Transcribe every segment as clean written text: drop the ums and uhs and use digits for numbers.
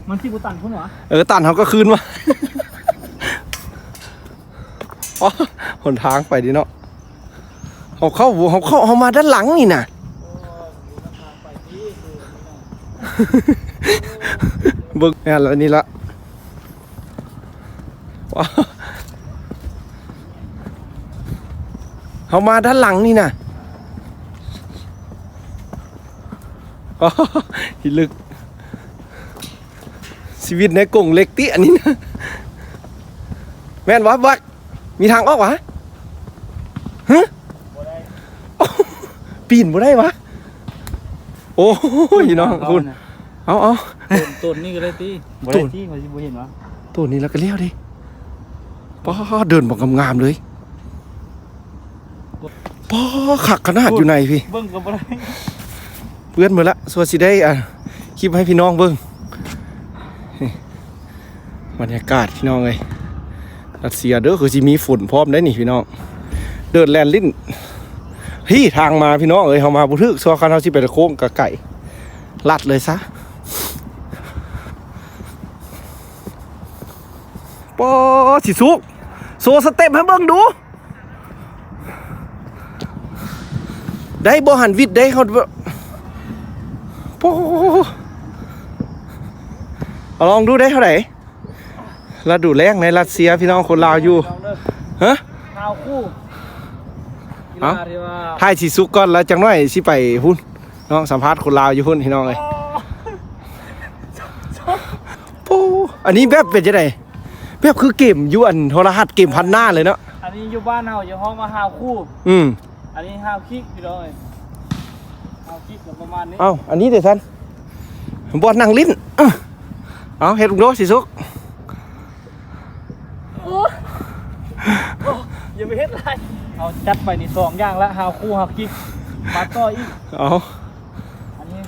มันที่บุตันพุ่นเหรอตันเขาก็คืนมาอ๋อหนทางไปดิเนาะเขามาด้านหลังนี่นะเบิกนี่แล้วนี่ละเขามาด้านหลังนี่นะหิลึกชีวิตในกรงเล็กติอันนี้นะแม่นวะบักมีทางออกวะฮะปีนบ่ได้วะโอ้ยน้องคุณเอาต้นนี่ก็ได้ตีบ่ได้ตีมันสิบ่เห็นวะต้นนี้แล้วก็เลี้ยวดิป้าเดินบอกงามๆเลยป้าขักขนาดอยู่ในพี่เบิ่งก็บ่ได้เพื่อนมาละส่วนสิได้คลิปให้พี่น้องเบิ่งบรรยากาศพี่น้องเลยรัสเซียเด้อคือสิมีฝุ่นพร้อมได้นี่พี่น้องเดินแลนลิ้นที่ทางมาพี่น้องเอ้ยเขามาบุทึกซัวคันเขาสิไปตะโค้งกับไก่ลัดเลยซะปอสิสุกโซสเต็ปให้เบิ่งดูได้บ่หันวิดได้เขาปอเอาลองดูได้เท่าไหร่ระดูแรงในรัสเซียพี่น้องคนลาวอยู่ฮะข่าวคู่ถ่ายสิสุกก่อนแล้วจังน้อยสิไปหุ้นน้องสัมภาษณ์คนลาวอยู่หุ้นพี่น้องเลยโอ้อันนี้แบบเป็นจังได๋แบบคือเกมอยู่อันโทรทัศน์เกมพันหน้าเลยเนาะอันนี้อยู่บ้านเฮาอยู่ห้องมาข่าวคู่อันนี้ข่าวคิกพี่น้องข่าวคิกประมาณนี้อันนี้เดี๋ยวท่านบอลนั่งลิ้นเอาเฮ็ดลูกโดสิสุกอย่าไปเฮ็ดไรเอาจัดไปนี่2อย่างละข่าวคู่ข่าวคิกมาต่ออีกอันนี้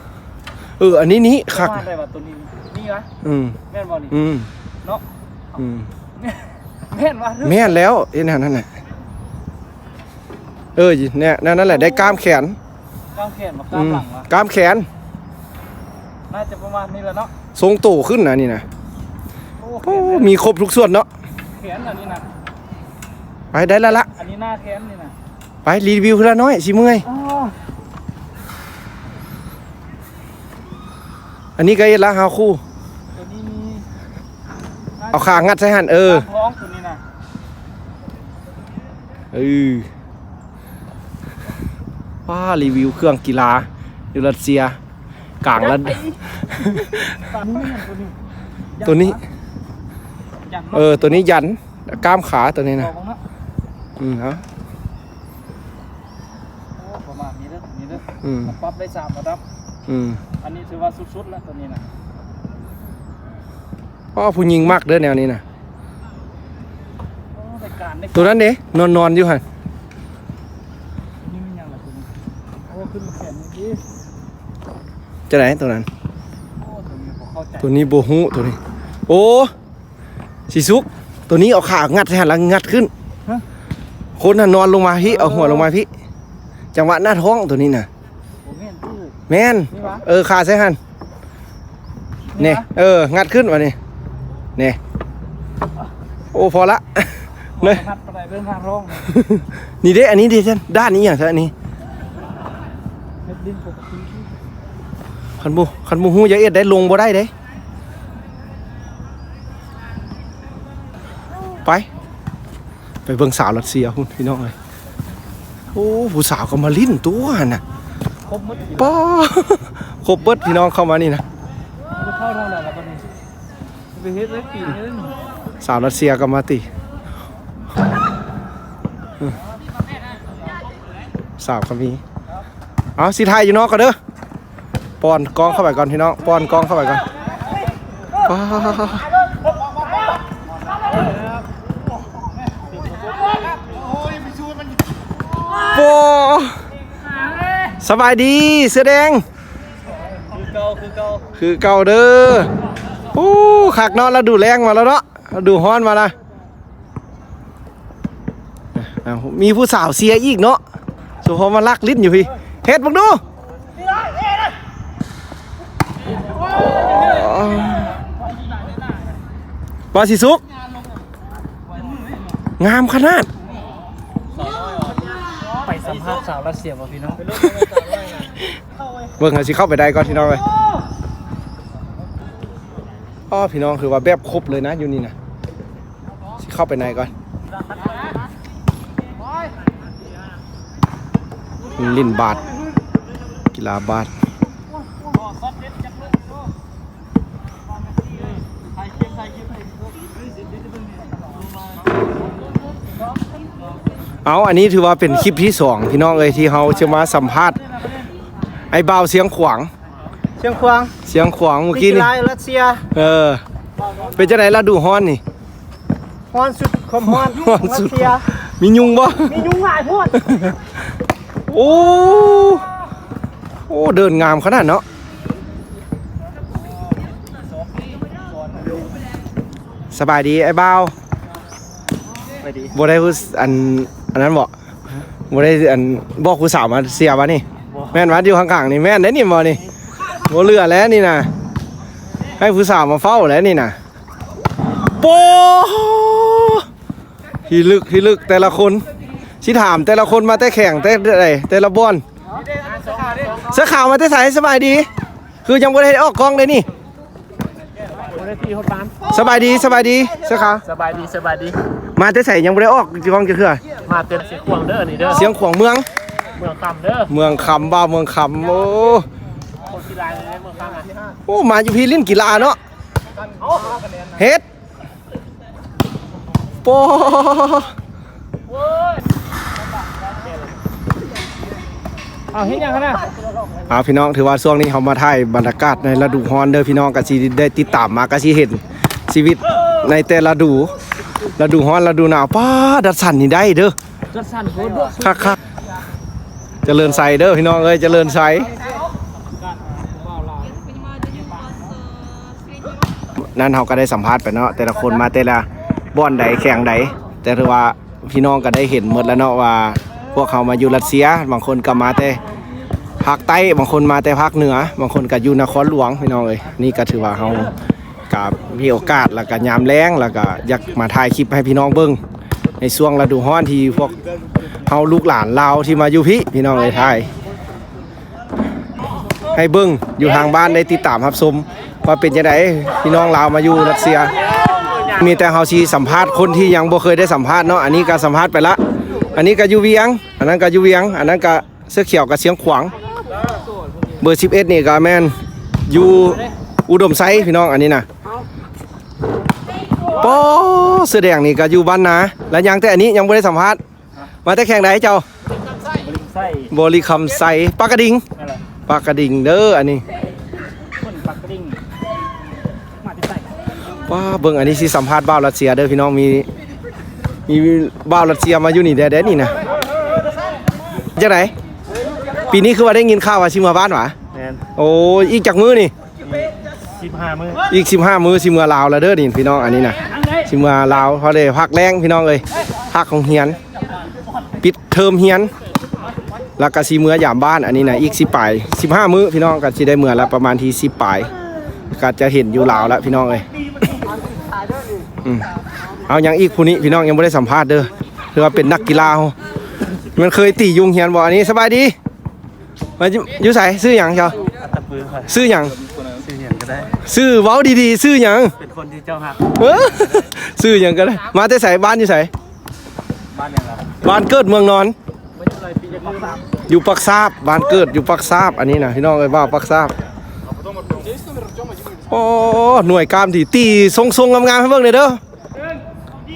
อันนี้นี่คักได้ว่าตัวนี้นี่วะแม่นบ่นี่เนาะแม่นวะแม่นแล้วนั่นแหละเนี่ยนั่นแหละได้กล้ามแขนกล้ามแขนมากล้ามหลังวะกล้ามแขนน่าจะประมาณนี้แหละเนาะทรงโตขึ้นนะนี่นะมีครบทุกส่วนเนาะแขนอันนี้นะไปได้แล้วละอันนี้หน้าแขนนี่นะไปรีวิวคือละน้อยสิเมื่อยอันนี้ก็เอ็ดละฮาวคู่ตัวนี้มีเอาขางัดใส่หันท้องตัวนี้นะว้ารีวิวเครื่องกีฬาอยู่รัสเซียกลางแล้วตัวนี้ตัวนี้ยันกล้ามขาตัวนี้นะประมาณนี้แล้วนี่แล้วปรับได้3ระดับอันนี้ถือว่าสุดๆแล้วตัวนี้นะผู้หญิงมากเด้อแนวนี้นะตัวนั้นเด้นอนอยู่หันขึ้นแขนนี้จะไหนตัวนั้นตัวนี้โบหูตัวนี้โอ้สีซุกตัวนี้เอาขางัดแทนแล้วงัดขึ้นคนน่ะนอนลงมาพี่เอาหัวลงมาพี่จังหวะหน้าท้องตัวนี้น่ะแม่นขาใส่หันเนี่ยงัดขึ้นวะนี่เนี่ยโอ้พอละเลยนี่เด้อันนี้ดิฉันด้านนี้อย่างเช่นนี้ขันบูหูยาเอ็ดได้ลงบ่ได้เด้ไปเบิ่งสาวรัสเซียคุณพี่น้องเลยโอ้ผู้สาวก็มาลิ้นตัวน่ะป้าครบเบิดพี่น้องเข้ามานี่นะเข้าทางไหนล่ะบัดนี้ไปเฮ็ดเลยปีนึงสาวรัสเซียก็มาติสาวก็มีเอาสิไทยอยู่นอกก็เด้อป้อนกองเข้าไปก่อนพี่น้องป้อนกองเข้าไปก่อนโอ้สบายดีเสื้อแดงคือเก่าเด้อโอ้ขักเนาะแล้วดูแรงมาแล้วเนาะดูฮ้อนมาละมีผู้สาวเสียอีกเนาะสุพมาลักลิ้นอยู่พี่เฮ็ดบังดู ว่าสิสุกงามขนาด ไปสัมภาษณ์สาวรัสเซียบ่พี่น้อง เบิ่งให้สิเข้าไปได้ก่อนพี่น้องเอ้ยอ๋อพี่น้องคือว่าแบบครบเลยนะอยู่นี่นะสิเข้าไปในก่อนลิ้นบาทกีฬาบาทเอาอันนี้ถือว่าเป็นคลิปที่2พี่น้องเอ้ยที่เราจะมาสัมภาษณ์ไอ้บ่าวเสียงขวาง เชียงควาง เสียงขวางเมื่อกี้นี่ รัสเซีย เป็นจังได๋ล่ะดูฮ้อนนี่ ฮ้อนสุดความฮ้อน ฮ้อนสุดมียุงบ่ มียุงหลายโพด โอ้โอ้เดินงามขนาดเนาะสบายดีไอ้บ่าว ไปดี บ่ได้ผู้อันนั้นบ่ได้อันบอกผู้สาวมาเสียบ่นี่แม่นวัดอยู่ข้างๆนี่แม่นได้นี่บ่นี่บ่เหลือแล้วนี่นะให้ผู้สาวมาเฝ้าแล้วนี่นะโปฮิลึกแต่ละคนสิถามแต่ละคนมาแต่แข่งแต่ละบอลเสื้อขาวมาแต่ใส่สบายดีคือยังบ่ได้ออกกองเลยนี่ บ่ได้ที่ฮอดบ้าน สบายดีเสื้อขาว สบายดี มาแต่ใส่ยังบ่ได้ออกกองจะคือ มาเต็มเสียงควางเด้อนี่เด้อ เสียงขวางเมือง เมืองคำเด้อ เมืองคำบ้าเมืองคำโอ้ คนกีฬาในเมืองคำอ่ะ โอ้มาอยู่พี่ลิ้นกีฬาเนาะเฮ็ดโป เอาเห็นยังคะน่ะ พี่น้องถือว่าช่วงนี้เขามาถ่ายบรรยากาศในฤดูร้อนเด้อพี่น้องก็สิได้ติดตามมาก็สิเห็นชีวิตในแต่ละฤดูร้อนฤดูหนาวป้าดัดสันนี่ได้เด้อ จัดสรรโคตรด้วย คักเจริญใส่เด้อพี่น้องเอ้ยเจริญใส่นั่นเขาก็ได้สัมภาษณ์ไปเนาะแต่ละคนมาแต่ละบ่อนใดแข่งใดแต่ถือว่าพี่น้องก็ได้เห็นหมดแล้วเนาะว่าพวกเขามาอยู่รัสเซียบางคนก็มาแต่ภาคใต้บางคนมาแต่ภาคเหนือบางคนก็อยู่นครหลวงพี่น้องเอ้ยนี่ก็ถือว่าเขากับมีโอกาสแล้วก็ยามแล้งแล้วก็อยากมาถ่ายคลิปให้พี่น้องเบิ่งในช่วงฤดูร้อนที่พวกเฮาลูกหลานลาวที่มาอยู่พี่น้องเอ้ยถ่ายให้เบิ่งอยู่ทางบ้านได้ติดตามรับชมว่าเป็นจังไดพี่น้องลาวมาอยู่รัสเซียมีแต่เฮาสิสัมภาษณ์คนที่ยังบ่เคยได้สัมภาษณ์เนาะอันนี้ก็สัมภาษณ์ไปละอันนี้ก็อยู่เวียงอันนั้นก็อยู่เวียงอันนั้นก็เสื้อเขียวกับเสียงขวางเบอร์11นี่ก็แม่นอยู่อุดมไซพี่น้องอันนี้น่ะปอเสื้อแดงนี่ก็อยู่บ้านนาแล้วยังแต่อันนี้ยังบ่ได้สัมภาษณ์มาแต่แข่งใดเจ้า ไส้ บริคำไซปากกระดิ่ง อะไร ปากกระดิ่งเด้ออันนี้ คนปักกระดิ่งมาที่ไส้ ว้าเบิ่งอันนี้สิสัมภาษณ์บ่าวรัสเซียเด้อพี่น้องมีบ่าวรัสเซียมาอยู่นี่แด้ๆนี่นะจังไดปีนี้คือว่าได้ยินข่าวว่าสิมาบ้านหวะ แมน โอ้ยอีกจักมื้อนี่ 15 มื้อ อีก15มื้อสิมาลาวแล้วเด้อนี่พี่น้องอันนี้นะสิมาลาวเพราะได้พักแรงพี่น้องเอ้ยพักของเฮียนปิดเทอมเฮียนแล้วก็สิมื้อยามบ้านอันนี้นะอีก10ปลาย15มื้อพี่น้องก็สิได้มื้อละประมาณที่10ปลายก็จะเห็นอยู่ลาวแล้วพี่น้องเอ้ยเอายังอีกผู้นี้พี่น้องยังไม่ได้สัมภาษณ์เด้อคือว่าเป็นนักกีฬามันเคยตียุงเฮียนบ่อันนี้สบายดีมาอยู่ไสซื้อหยังเจ้า ตะปืนค่ะ ซื้อหยัง ชื่อหยังก็ได้ ซื้อเว้าดีๆซื้อหยัง เป็นคนที่เจ้าหัก เอ้อซื้อหยังก็ได้มาแต่ไสบ้านอยู่ไส บ้านอย่างไร บ้านเกิดเมืองนอน ไม่ใช่อะไรปีจะปักสาม อยู่ปักซาบบ้านเกิดอยู่ปักซาบอันนี้นะพี่น้องเอ้ยว่าปักซาบโอ้หน่วยกล้ามที่ตีทรงๆงามๆให้เบิ่งเลยเด้อ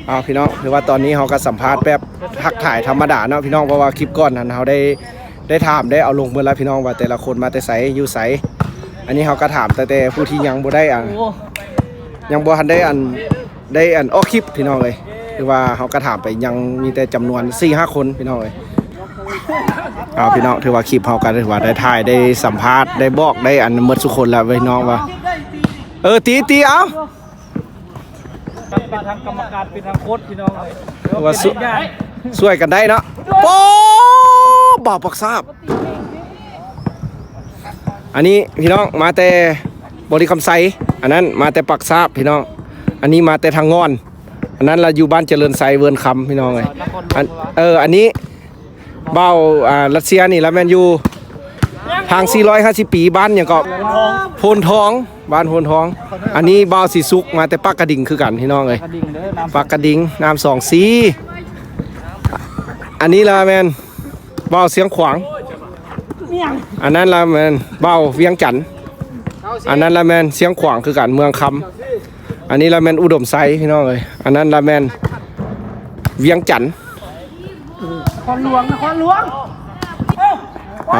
เอาพี่น้องคือว่าตอนนี้เขาก็สัมภาษณ์แบบทักถ่ายธรรมดาเนาะพี่น้องเพราะว่าคลิปก่อนนั้นเขาได้ถามได้เอาลงเบิ่งแล้วพี่น้องว่าแต่ละคนมาแต่ไสอยู่ไสอันนี้เขาก็ถามแต่ผู้ที่ยังบ่ได้ยังบ่ทันได้ออกคลิปพี่น้องเลยคือว่าเขาก็ถามไปยังมีแต่จำนวน 4-5 คนพี่น้องเลยเอาพี่น้องถือว่าคลิปเขาก็ถือว่าได้ถ่ายได้สัมภาษณ์ได้บอกได้หมดทุกคนแล้วพี่น้องว่าตีเอา เป็นทางกรรมการเป็นทางโค้ชพี่น้องเลย ว่าช่วยกันได้เนาะโป๊บ่าวปักซาบอันนี้พี่น้องมาแต่บริคำไซอันนั้นมาแต่ปักซาบพี่น้อง อันนี้มาแต่ทางงอนอันนั้นเราอยู่บ้านเจริญไซเวิร์นคำพี่น้องเลย นครหลวงวะ อันนี้เบ้ารัสเซียนี่แล้วแมนยูทาง450 ปีบ้านอย่างก็โพนทองบ้านโพนทอง อันนี้เบ้าสีสุกมาแต่ปากกระดิ่งคือกันพี่น้องเลย กระดิ่งเด้อน้ำ ปากกระดิ่งน้ำ2 สีอันนี้ละแมนเบ้าเสียงขวางอันนั้นละแมนเบ้าเวียงจันทน์อันนั้นละแมนเสียงขวางคือกันเมืองคำอันนี้ละแมนอุดมไซพี่น้องเลยอันนั้นละแมนเวียงจันทน์ นครหลวง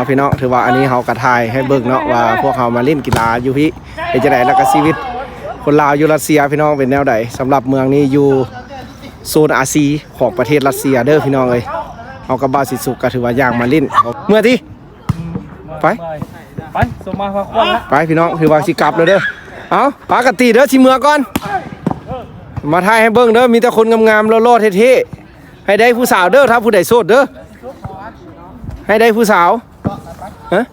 พี่น้องถือว่าอันนี้เขากระทายให้เบิ่งเนาะว่าพวกเขามาเล่นกีฬาอยู่พี่เป็นจังไดแล้วก็ชีวิตคนลาวอยู่รัสเซียพี่น้องเป็นแนวใดสำหรับเมืองนี้อยู่โซนอาซีของประเทศรัสเซียเด้อพี่น้องเอ้ยเอากระบะสิสุกก็ถือว่าย่างมาเล่นเมื่อที่ ไป ไปสมมาพาควันละ ไปพี่น้องถือว่าสิกลับเลยเด้อเอาปกติเด้อสิเมือก่อนมาทายให้เบิ่งเด้อมีแต่คนงามๆโลดๆเท่ๆให้ได้ผู้สาวเด้อถ้าผู้ใดโสดเด้อให้ได้ผู้สาวฮะ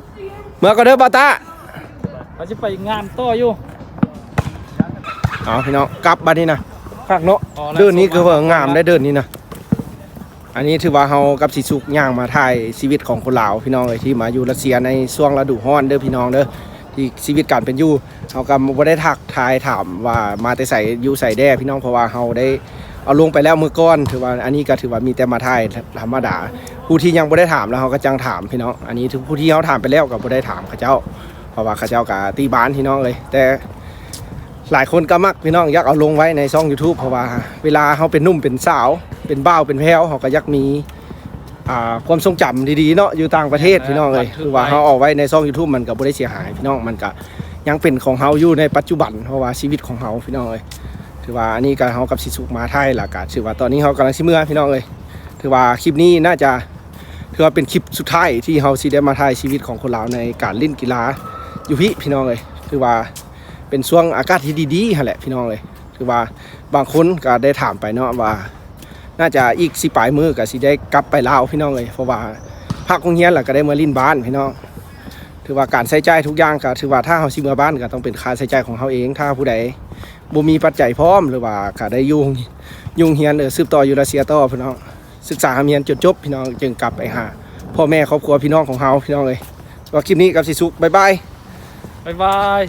เมื่อก็เด้อปาตา เราจะไปงานต่ออยู่ เอาพี่น้องกลับบัดนี้นะคักเนาะ อ๋อแล้ว เดินนี้คือว่างามได้เดินนี้นะอันนี้ถือว่าเฮากับสิสุกย่างมาถ่ายชีวิตของคนลาวพี่น้องเลยที่มาอยู่รัสเซียในช่วงฤดูร้อนเด้อพี่น้องเด้อที่ชีวิตการเป็นอยู่เฮาก็บ่ได้ทักทายถามว่ามาแต่ใส่อยู่ใส่แด้พี่น้องเพราะว่าเฮาได้เอาลงไปแล้วมื้อก่อนถือว่าอันนี้ก็ถือว่ามีแต่มาถ่ายธรรมดาผู้ที่ยังบ่ได้ถามแล้วเฮาก็จังถามพี่น้องอันนี้ถึงผู้ที่เฮาถามไปแล้วก็บ่ได้ถามเขาเจ้าเพราะว่าเขาเจ้าก็ตีบ้านพี่น้องเลยแต่หลายคนก็มักพี่น้องอยากเอาลงไว้ในช่อง YouTube เพราะว่าเวลาเฮาเป็นหนุ่มเป็นสาวเป็นบ่าวเป็นแพ้วเฮาก็อยากมีความทรงจำดีๆเนาะอยู่ต่างประเทศพี่น้องเลยคือว่าเฮาเอาไว้ในช่อง YouTube มันก็บ่ได้เสียหายพี่น้องมันก็ยังเป็นของเฮาอยู่ในปัจจุบันเพราะว่าชีวิตของเฮาพี่น้องเลยถือว่าอันนี้ก็เฮากับสิสุกมาไทยล่ะก็ถือว่าตอนนี้เฮากำลังสิเมื่อพี่น้องเลยถือว่าคลิปนี้น่าจะถือว่าเป็นคลิปสุดท้ายที่เฮาสิได้มาถ่ายชีวิตของคนลาวในการเล่นกีฬาอยู่พี่น้องเลยถือว่าเป็นช่วงอากาศที่ดีๆหั่นแหละพี่น้องเลยถือว่าบางคนก็ได้ถามไปเนาะว่าน่าจะอีกสิปลายมือก็สิได้กลับไปลาวพี่น้องเลยเพราะว่าภาคโรงเรียนล่ะก็ได้มาลิ้นบ้านพี่น้องถือว่าการใช้จ่ายทุกอย่างก็ถือว่าถ้าเฮาสิเมื่อบ้านก็ต้องเป็นค่าใช้จ่ายของเฮาเองถ้าผู้ใดบ่มีปัจจัยพร้อมหรือว่าก็ได้ยุ่งเรียนสืบต่ออยู่รัสเซียต่อพี่น้องศึกษาเรียนจนจบพี่น้องจึงกลับไปหาพ่อแม่ครอบครัวพี่น้องของเฮาพี่น้องเลยว่าคลิปนี้กับสิสุกบ๊ายบาย บ๊ายบาย